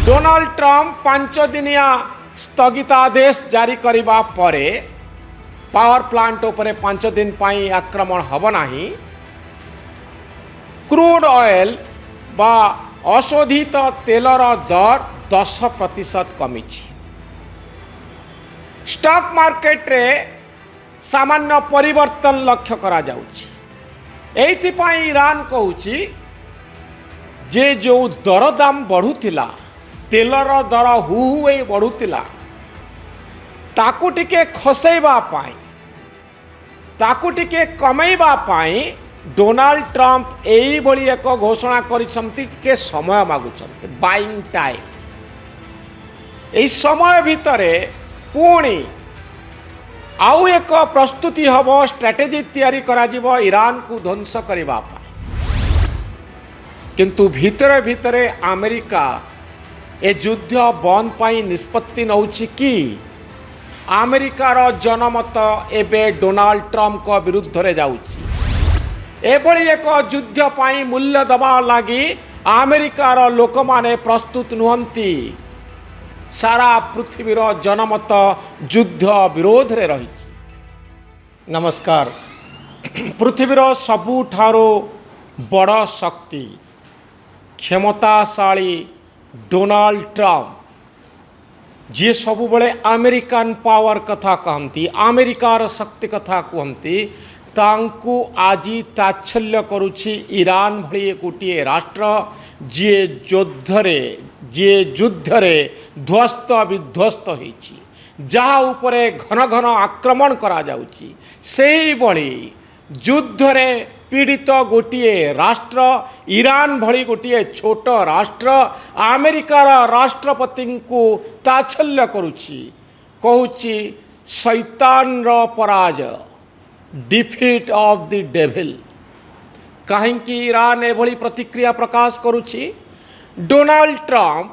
Donald Trump 5 दिनिया स्थगितादेश जारी करने पर पावर प्लांट उपरे 5 दिन पाई आक्रमण हब नाही। क्रूड ऑयल बा अशोधित तेलर दर 10% कमी। स्टॉक मार्केट रे सामान्य परिवर्तन लक्ष्य करा जाउछि। एइथिपाई ईरान कहूछि जे जो दर दाम बढ़ुतिला, तेलर दर हु बढ़ुतिला, ताकू टिके खसैबा पाई, ताकू टिके कमैबा पाई डोनाल्ड ट्रम्प एई भली एक घोषणा करिसंती के समय मागुचंती, बाइंग टाइम। एई समय भितरे पुणी आउ एक प्रस्तुति हब, स्ट्रैटेजी तैयारी करा जिवो ईरान को ध्वंस करबा पाई। किंतु भितरे भितरे अमेरिका ए युद्ध बंद पाई निष्पत्ति नौछि कि अमेरिकार जनमत एबे डोनाल्ड ट्रम्प को विरुद्ध रे जाउछि। एभली एक युद्ध पाई मूल्य दबा लगी अमेरिकार लोक माने प्रस्तुत नुहंती। सारा पृथ्वीर जनमत युद्ध विरोध रे रही। नमस्कार। पृथ्वीर सबुठारो बड़ शक्ति क्षमताशाली डोनाल्ड ट्रम्प, जी सब बड़े अमेरिकन पावर कथा कहती, अमेरिकार शक्ति कथा कहती, तांकु आजी ताच्छल्य करुछि ईरान भली गोटे राष्ट्र जी युद्धरे ध्वस्त विध्वस्त होइछि, जहाँ उपरे घन घन आक्रमण करा जाउछि। सेही भली युद्धरे पीड़ित गोटे राष्ट्र ईरान भली गोटे छोट राष्ट्र अमेरिकार राष्ट्रपति को ताच्छल्य करुछि, कहूछि शैतान रो पराजय, डिफीट ऑफ द डेविल। कहीं ईरान एभली प्रतिक्रिया प्रकाश करुछि। Donald Trump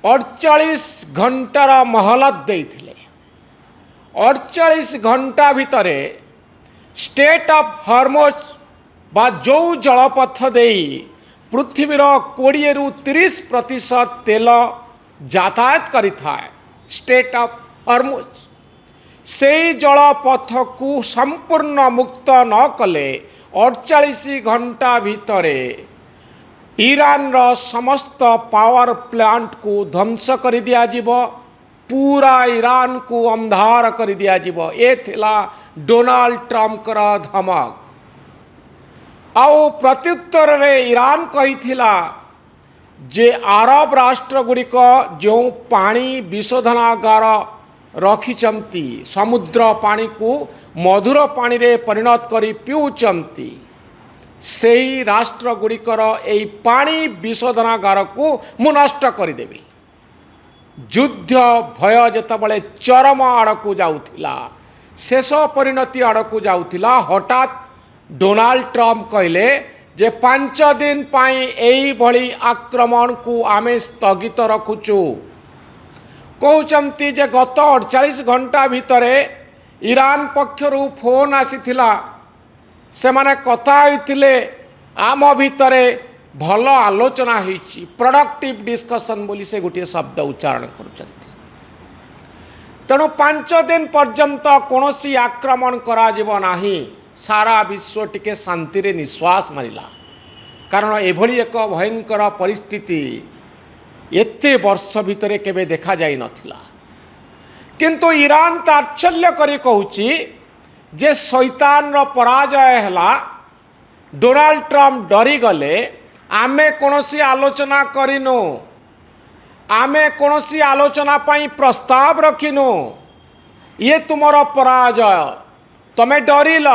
48 घंटार महलत देइथिले। 48 घंटा भितरे स्टेट ऑफ हॉर्मुज बा जो जलपथ देई पृथ्वीर 20 रु 30% तेल यातायात करिथाए स्टेट ऑफ हॉर्मुज, से जलपथ को संपूर्ण मुक्त न कले 48 घंटा भितरे ईरान रो समस्त पावर प्लांट को ध्वंस कर दिया जिवो, पूरा ईरान को अंधार कर दिया जिवो। ए थिला डोनाल्ड ट्रम्प कर धमक। आउ प्रत्युत्तर रे ईरान कहिथिला जे अरब राष्ट्र गुड़िक जो पानी विशोधनागार रखिचंती, समुद्र पानी को मधुर पानी रे परिणत करी पिउचंती, सेही राष्ट्र गुड़िकर एई पानी विशोधनागार को मु नष्ट करदेवी। युद्ध भय जेतबळे चरम आड़कू जाउथिला, शेष परिणति आड़कू जाउथिला, हठात डोनाल्ड ट्रम्प कहले जे 5 दिन पाई एई भली आक्रमण को आमे स्थगित रखुचु। कहउचंती जे गत 48 घंटा भितरे ईरान पक्षरु फोन आसीथिला, से माने कथा होइथिले, आम भितरे भल आलोचना होइछि, प्रोडक्टिव डिस्कशन बोली से गोटे शब्द उच्चारण करुचंती। तेणु 5 दिन पर्यंत कौनसी आक्रमण करा जिवो नाही। सारा विश्व टिके शांति रे निश्वास मारिला, कारण एभली एक भयंकर परिस्थिति एते वर्ष भितरे केबे देखा जाई नथिला। किंतु ईरान ताच्छल्य करी कहूछि जे शैतान रो पराजय हला, डोनाल्ड ट्रम्प डरी गले, आमे कौनसी आलोचना करिनु, आमे कौनसी आलोचना पाई प्रस्ताव रखिनु, ये तुमर पराजय, तमे डरिल,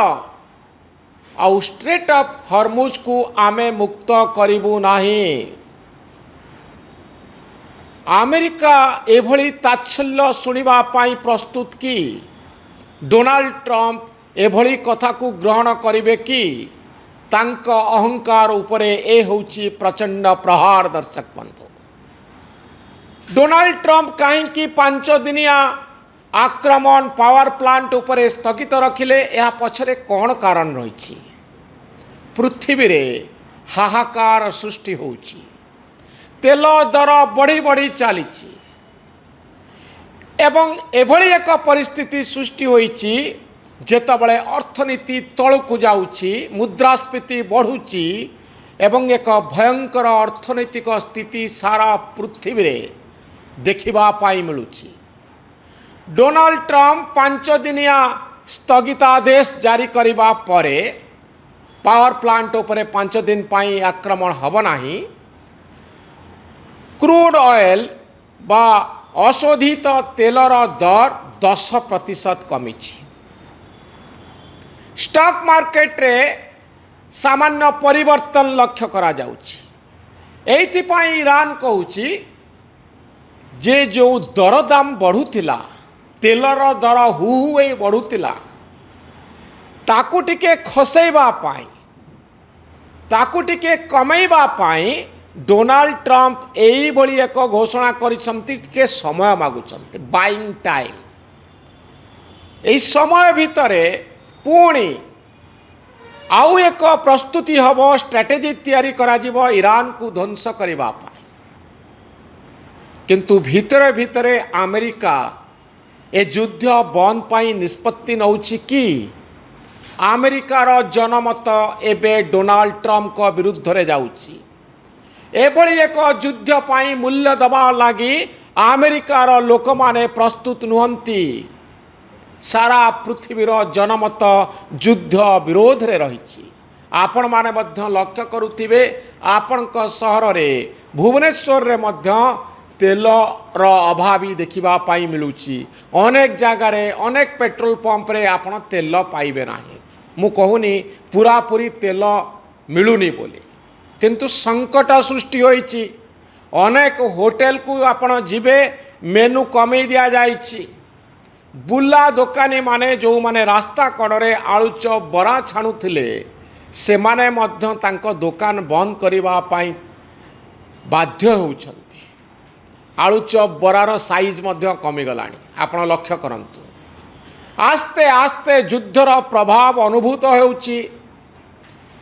आउ स्ट्रेट ऑफ हॉर्मुज को आमे मुक्त करिबु नाही। अमेरिका एभली ताच्छल्य सुनिबा पाई प्रस्तुत कि डोनाल्ड ट्रम्प एभली कथा को ग्रहण करिवे कि तांक अहंकार उपरे ए होउछि प्रचंड प्रहार। दर्शक बंधु, डोनाल्ड ट्रम्प कहीं 5 दिनिया आक्रमण पावर प्लांट उपरे स्थगित रखिले, यह पछरे कौन कारण रही? पृथ्वी रे हाहाकार सृष्टि होउछि। তেল দর বଢ଼ি বଢ଼ি চালিছি এবং এভଳି এক পরিস্থিতি সৃষ্টি হয়েছি যেতবে অর্থনীতি তলকু যাଉଛି মুদ্রাস্ফীতি বঢ়ুছি এবং এক ভয়ঙ্কর অর্থনৈতিক স্থিতি সারা পৃথিবীরে ଦେଖିବା ପାଇଁ ମିଳୁଛି। ଡୋନାଲ୍ଡ ଟ୍ରମ୍ପ 5 ଦିନିଆ ସ୍ଥଗିତାଦେଶ ଜାରି କରିବା ପରେ ପାୱାର ପ୍ଲାଣ୍ଟ ଉପରେ 5 ଦିନ ପାଇଁ ଆକ୍ରମଣ ହେବ ନାହିଁ। କ୍ରୁଡ୍ ଅଏଲ୍ ବା ଅଶୋଧିତ ତେଲର ଦର 10% କମିଛି। ଷ୍ଟକ୍ ମାର୍କେଟରେ ସାମାନ୍ୟ ପରିବର୍ତ୍ତନ ଲକ୍ଷ୍ୟ କରାଯାଉଛି। ଏଇଥିପାଇଁ ଇରାନ କହୁଛି ଯେ ଯେଉଁ ଦରଦାମ ବଢ଼ୁଥିଲା, ତେଲର ଦର ହୁ ହୁ ହୋଇ ବଢ଼ୁଥିଲା, ତାକୁ ଟିକେ ଖସେଇବା ପାଇଁ, ତାକୁ ଟିକେ କମେଇବା ପାଇଁ ଡୋନାଲ୍ଡ ଟ୍ରମ୍ପ ଏଇଭଳି ଏକ ଘୋଷଣା କରିଛନ୍ତି। ଟିକେ ସମୟ ମାଗୁଛନ୍ତି, ବାଇଂ ଟାଇମ୍। ଏହି ସମୟ ଭିତରେ ପୁଣି ଆଉ ଏକ ପ୍ରସ୍ତୁତି ହେବ, ଷ୍ଟ୍ରାଟେଜି ତିଆରି କରାଯିବ ଇରାନକୁ ଧ୍ୱଂସ କରିବା ପାଇଁ। କିନ୍ତୁ ଭିତରେ ଭିତରେ ଆମେରିକା ଏ ଯୁଦ୍ଧ ବନ୍ଦ ପାଇଁ ନିଷ୍ପତ୍ତି ନେଉଛି କି? ଆମେରିକାର ଜନମତ ଏବେ ଡୋନାଲ୍ଡ ଟ୍ରମ୍ପଙ୍କ ବିରୁଦ୍ଧରେ ଯାଉଛି। ଏଭଳି ଏକ ଯୁଦ୍ଧ ପାଇଁ ମୂଲ୍ୟ ଦେବା ଲାଗି ଆମେରିକାର ଲୋକମାନେ ପ୍ରସ୍ତୁତ ନୁହନ୍ତି। ସାରା ପୃଥିବୀର ଜନମତ ଯୁଦ୍ଧ ବିରୋଧରେ ରହିଛି। ଆପଣମାନେ ମଧ୍ୟ ଲକ୍ଷ୍ୟ କରୁଥିବେ, ଆପଣଙ୍କ ସହରରେ ଭୁବନେଶ୍ୱରରେ ମଧ୍ୟ ତେଲର ଅଭାବ ଦେଖିବା ପାଇଁ ମିଳୁଛି। ଅନେକ ଜାଗାରେ, ଅନେକ ପେଟ୍ରୋଲ ପମ୍ପରେ ଆପଣ ତେଲ ପାଇବେ ନାହିଁ। ମୁଁ କହୁନି ପୁରାପୁରି ତେଲ ମିଳୁନି ବୋଲି, କିନ୍ତୁ ସଙ୍କଟ ସୃଷ୍ଟି ହୋଇଛି। ଅନେକ ହୋଟେଲକୁ ଆପଣ ଯିବେ, ମେନୁ କମେଇ ଦିଆଯାଇଛି। ବୁଲା ଦୋକାନୀମାନେ ଯେଉଁମାନେ ରାସ୍ତା କଡ଼ରେ ଆଳୁଚପ ବରା ଛାଣୁଥିଲେ, ସେମାନେ ମଧ୍ୟ ତାଙ୍କ ଦୋକାନ ବନ୍ଦ କରିବା ପାଇଁ ବାଧ୍ୟ ହେଉଛନ୍ତି। ଆଳୁଚପ ବରାର ସାଇଜ୍ ମଧ୍ୟ କମିଗଲାଣି। ଆପଣ ଲକ୍ଷ୍ୟ କରନ୍ତୁ। ଆସ୍ତେ ଆସ୍ତେ ଯୁଦ୍ଧର ପ୍ରଭାବ ଅନୁଭୂତ ହେଉଛି।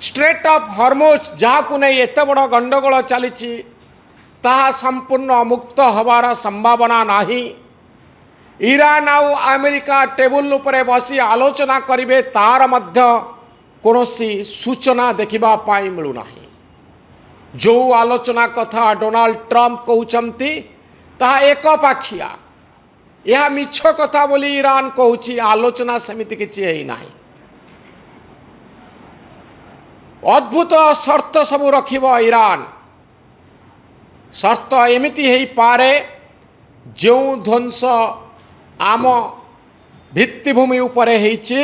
ଷ୍ଟ୍ରେଟ୍ ଅଫ୍ ହର୍ମୁଜ୍ ଯାହାକୁ ନେଇ ଏତେ ବଡ଼ ଗଣ୍ଡଗୋଳ ଚାଲିଛି, ତାହା ସମ୍ପୂର୍ଣ୍ଣ ମୁକ୍ତ ହେବାର ସମ୍ଭାବନା ନାହିଁ। ଇରାନ ଆଉ ଆମେରିକା ଟେବୁଲ ଉପରେ ବସି ଆଲୋଚନା କରିବେ, ତାର ମଧ୍ୟ କୌଣସି ସୂଚନା ଦେଖିବା ପାଇଁ ମିଳୁନାହିଁ। ଯେଉଁ ଆଲୋଚନା କଥା ଡୋନାଲ୍ଡ ଟ୍ରମ୍ପ କହୁଛନ୍ତି, ତାହା ଏକପାଖିଆ। ଏହା ମିଛ କଥା ବୋଲି ଇରାନ କହୁଛି। ଆଲୋଚନା ସେମିତି କିଛି ହେଇନାହିଁ। ଅଦ୍ଭୁତ ସର୍ତ୍ତ ସବୁ ରଖିବ ଇରାନ। ସର୍ତ୍ତ ଏମିତି ହେଇପାରେ, ଯେଉଁ ଧ୍ୱଂସ ଆମ ଭିତ୍ତିଭୂମି ଉପରେ ହେଇଛି,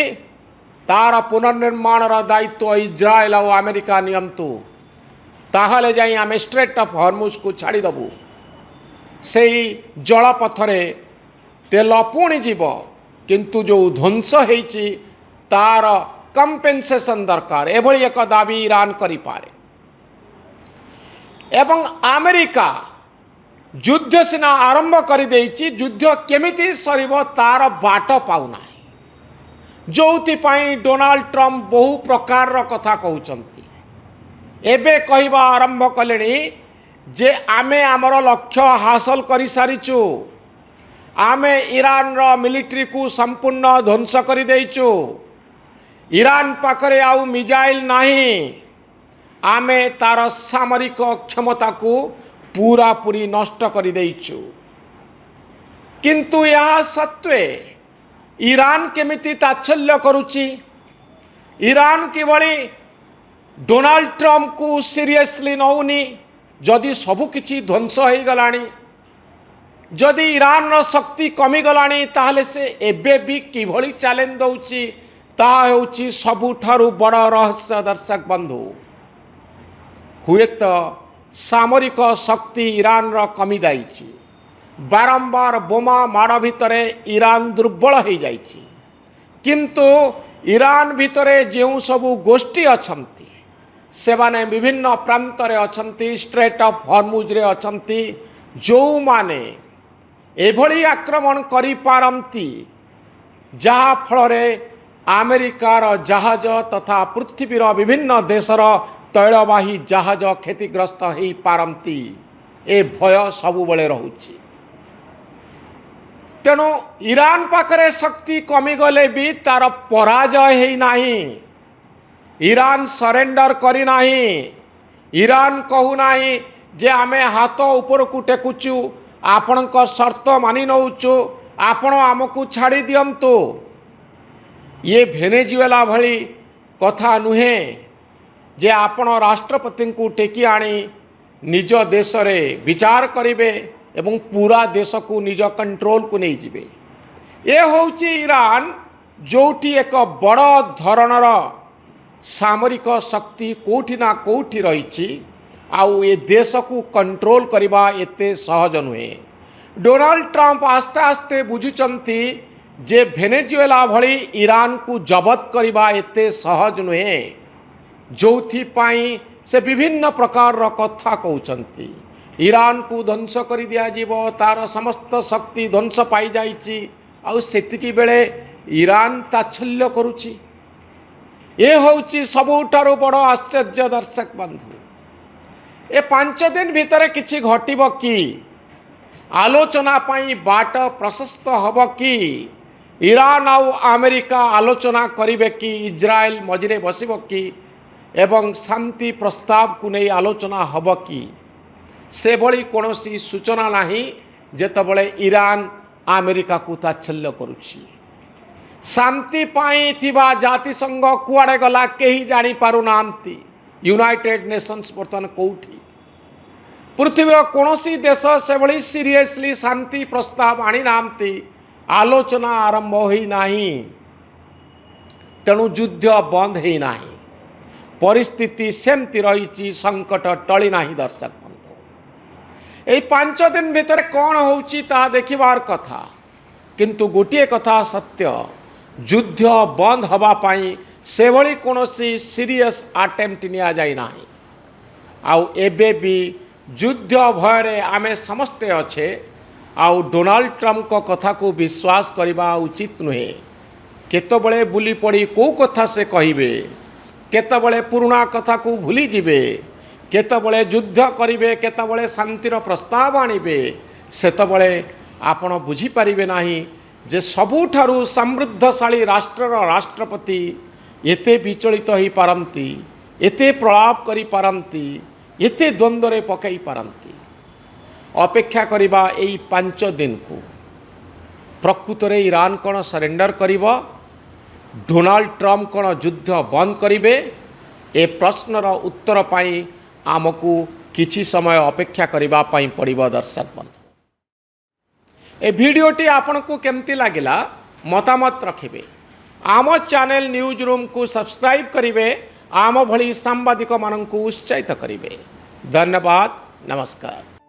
ତାର ପୁନର୍ନିର୍ମାଣର ଦାୟିତ୍ୱ ଇସ୍ରାଏଲ ଆଉ ଆମେରିକା ନିଅନ୍ତୁ। ତାହେଲେ ଯାଇ ଆମେ ଷ୍ଟ୍ରେଟ୍ ଅଫ୍ ହର୍ମୁଜକୁ ଛାଡ଼ିଦେବୁ। ସେଇ ଜଳପଥରେ ତେଲ ପୁଣି ଯିବ, କିନ୍ତୁ ଯେଉଁ ଧ୍ୱଂସ ହେଇଛି ତାର କମ୍ପେନସେସନ୍ ଦରକାର। ଏଭଳି ଏକ ଦାବି ଇରାନ କରିପାରେ। ଏବଂ ଆମେରିକା ଯୁଦ୍ଧ ସିନା ଆରମ୍ଭ କରିଦେଇଛି, ଯୁଦ୍ଧ କେମିତି ସରିବ ତାର ବାଟ ପାଉନାହିଁ। ଯେଉଁଥିପାଇଁ ଡୋନାଲ୍ଡ ଟ୍ରମ୍ପ ବହୁ ପ୍ରକାରର କଥା କହୁଛନ୍ତି। ଏବେ କହିବା ଆରମ୍ଭ କଲେଣି ଯେ ଆମେ ଆମର ଲକ୍ଷ୍ୟ ହାସଲ କରିସାରିଛୁ। ଆମେ ଇରାନର ମିଲିଟାରୀକୁ ସମ୍ପୂର୍ଣ୍ଣ ଧ୍ୱଂସ କରିଦେଇଛୁ। ଇରାନ ପାଖରେ ଆଉ ମିଜାଇଲ ନାହିଁ। ଆମେ ତାର ସାମରିକ କ୍ଷମତାକୁ ପୁରାପୁରି ନଷ୍ଟ କରିଦେଇଛୁ। କିନ୍ତୁ ଏହା ସତ୍ତ୍ୱେ ଇରାନ କେମିତି ତାଚ୍ଛଲ୍ୟ କରୁଛି? ଇରାନ କିଭଳି ଡୋନାଲ୍ଡ ଟ୍ରମ୍ପକୁ ସିରିୟସଲି ନେଉନି? ଯଦି ସବୁକିଛି ଧ୍ୱଂସ ହୋଇଗଲାଣି, ଯଦି ଇରାନର ଶକ୍ତି କମିଗଲାଣି, ତାହେଲେ ସେ ଏବେ ବି କିଭଳି ଚ୍ୟାଲେଞ୍ଜ ଦେଉଛି, ତାହା ହେଉଛି ସବୁଠାରୁ ବଡ଼ ରହସ୍ୟ। ଦର୍ଶକ ବନ୍ଧୁ, ହୁଏତ ସାମରିକ ଶକ୍ତି ଇରାନର କମିଯାଇଛି। ବାରମ୍ବାର ବୋମା ମାଡ଼ ଭିତରେ ଇରାନ ଦୁର୍ବଳ ହୋଇଯାଇଛି। କିନ୍ତୁ ଇରାନ ଭିତରେ ଯେଉଁ ସବୁ ଗୋଷ୍ଠୀ ଅଛନ୍ତି, ସେମାନେ ବିଭିନ୍ନ ପ୍ରାନ୍ତରେ ଅଛନ୍ତି, ଷ୍ଟ୍ରେଟ୍ ଅଫ୍ ହର୍ମୁଜରେ ଅଛନ୍ତି, ଯେଉଁମାନେ ଏଭଳି ଆକ୍ରମଣ କରିପାରନ୍ତି ଯାହାଫଳରେ ଆମେରିକାର ଜାହାଜ ତଥା ପୃଥିବୀର ବିଭିନ୍ନ ଦେଶର ତୈଳବାହୀ ଜାହାଜ କ୍ଷତିଗ୍ରସ୍ତ ହୋଇପାରନ୍ତି। ए भय सबुबले रहुछि। तेणु ईरान पाखरे शक्ति कमिगले भी तार पराजय है नाही। ईरान सरेंडर करी नाही। ईरान कहू नाही जे आमे हाथ ऊपर को टेकुचु, आपणक शर्त मानि नौचु, आपण आमको छाड़ी दियंतु। ये भेनेजुएला भली कथा नुहे जे आपण राष्ट्रपति को टेकी आनी निज देश रे विचार करिवे एवं पूरा देश को निज कंट्रोल को नहीं जिवे। ये होउची ईरान जोठी एक बड़ धरणर सामरिक शक्ति कोठी ना कोठी रही। आउ ये देश को कंट्रोल करवा एते सहज नुहे। डोनाल्ड ट्रंप आस्ते आस्ते बुझुचंती जे भेनेजुएला भली ईरान को जबत करवा एते सहज नुहे, जोथि पाई से विभिन्न प्रकार कथा कहउचंती। ईरान को ध्वंस कर दिया जीवो, तार समस्त शक्ति ध्वंस पाई जाइछि, आउ सेतिकी बेले ईरान ताच्छल्य करुछि। ये होउछि सबुठारु बड़ आश्चर्य दर्शक बंधु। ए 5 दिन भितर किछि घटिब कि? आलोचना पाई बाट प्रशस्त हब कि? ईरान आउ अमेरिका आलोचना करिवे कि? इज्राएल मझिरे बसिब कि? एवं शांति प्रस्ताव को नहीं आलोचना हब कि? से भली कोनोसी सूचना नाही जेतबले ईरान अमेरिका को ताच्छल्य करुछि। शांति पाई थिबा जाति संघ कुआडे गला केही जानी पारु नांती। यूनाइटेड नेशंस बर्तमान कोठी? पृथ्वीर कोनोसी देश से भली सीरियसली शांति प्रस्ताव आनी नांती। आलोचना आरंभ होई नाही। तेणु युद्ध बंद होई नाही। परिस्थिति सेमती रही, संकट टली नाही। दर्शक बंधु, 5 दिन भितर कौन होउची ता देखिबार कथा, किंतु गोटे कथा सत्य, युद्ध बंद हवा पाई से भली कोनोसी सीरियस अटेम्प्ट निया जाई नाही। आउ एबे भी युद्ध भयरे आमे समस्ते अच्छे। आउ डोनाल्ड ट्रंप को कथा को विश्वास करवा उचित नुहे। केतबले बुली पड़ी को कथा से कहिबे, केतबले पुराना कथा को भूली जिबे, केतबले युद्ध करिवे, केतबले शांतिर प्रस्ताव आनिबे। सेतबले आपण बुझी पारिबे नाही जे सबुठारु समृद्धशाली राष्ट्रर राष्ट्रपति एते विचलित होई पारंती, एते प्रलाप करी पारंती, एते द्वंद्वरे पकई पारंती। अपेक्षा करिबा एई 5 दिन को। प्रकृत रे ईरान कौन सरेंडर करिबो? डोनाल्ड ट्रंप कौन युद्ध बंद करिवे? ए प्रश्नर उत्तर पाई आमको किछि समय अपेक्षा करिबा पाई पड़िबो। दर्शक बंधु, ए वीडियोटी आपनको केमती लागिला मतामत रखिबे। आम चैनल न्यूज रूम को सब्सक्राइब करिवे। आम भली सांबादिक माननकु उत्साहित करिवे। धन्यवाद। नमस्कार।